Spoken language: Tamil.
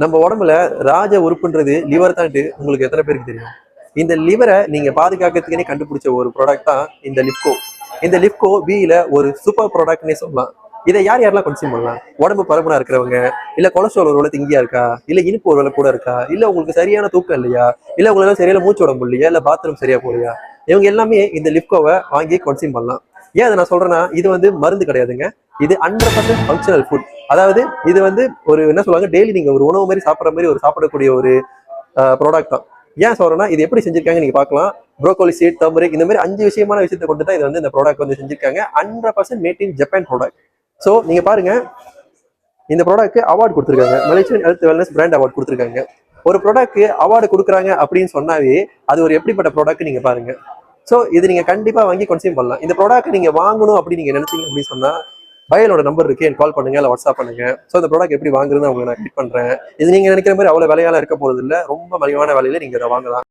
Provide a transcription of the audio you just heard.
நம்ம உடம்புல ராஜ உறுப்புன்றது லிவர் தான் உங்களுக்கு எத்தனை பேருக்கு தெரியும்? இந்த லிவரை நீங்க பாதுகாக்கிறதுக்குனே கண்டுபிடிச்ச ஒரு ப்ராடக்ட் தான் இந்த லிப்கோ. இந்த லிப்கோ பியில ஒரு சூப்பர் ப்ராடக்ட்னே சொல்லலாம். இதை யார் யாரெல்லாம் கன்சியூம் பண்ணலாம்? உடம்பு பருமனா இருக்கிறவங்க, இல்ல கொலஸ்ட்ரால் ஒரு வேலை திங்கியா இருக்கா, இல்ல இனிப்பு ஒரு வேலை கூட இருக்கா, இல்ல உங்களுக்கு சரியான தூக்கம் இல்லையா, இல்ல உங்களுக்கு சரியான மூச்சு உடம்பு இல்லையா, இல்ல பாத்ரூம் சரியா போறியா, இவங்க எல்லாமே இந்த லிப்கோவை வாங்கி கன்சியூம் பண்ணலாம். ஏன் அதை நான் சொல்றேன்னா, இது மருந்து கிடையாதுங்க. இது 100% ஃபங்க்ஷனல் ஃபுட். அதாவது இது ஒரு என்ன சொல்லுவாங்க, டெய்லி நீங்க ஒரு உணவு மாதிரி சாப்பிட்ற மாதிரி ஒரு சாப்பிடக்கூடிய ஒரு ப்ராடக்ட் தான். ஏன் சொல்றேன்னா, இது எப்படி செஞ்சிருக்காங்க நீங்க பார்க்கலாம். ப்ரோக்கோலி சீட், டர்மரிக், இந்த மாதிரி 5 விஷயமான விஷயத்தை கொண்டு தான் இது இந்த ப்ராடக்ட் செஞ்சிருக்காங்க. 100% made in Japan product. So நீங்க பாருங்க, இந்த ப்ராடக்ட் அவார்டு கொடுத்துருக்காங்க. Malaysian health wellness brand award கொடுத்துருக்காங்க. ஒரு ப்ராடக்ட் அவார்டு கொடுக்குறாங்க அப்படின்னு சொன்னாவே அது ஒரு எப்படிப்பட்ட ப்ராடக்ட் நீங்க பாருங்க. ஸோ இது நீங்க கண்டிப்பா வாங்கி கன்சியூம் பண்ணலாம். இந்த ப்ராடக்ட் நீங்க வாங்கணும் அப்படின்னு நீங்க நினைச்சீங்க அப்படின்னு சொன்னா, பயலோட நம்பர் இருக்கு, எனக்கு கால் பண்ணுங்க, இல்லை வாட்ஸ்அப் பண்ணுங்க. ஸோ இந்த ப்ராடக்ட் எப்படி வாங்குறது உங்களுக்கு நான் கிளிக் பண்றேன். இது நீங்க நினைக்கிற மாதிரி அவ்வளவு விலையால இருக்க போறது இல்லை. ரொம்ப மலிவான விலையில நீங்க இதை வாங்கலாம்.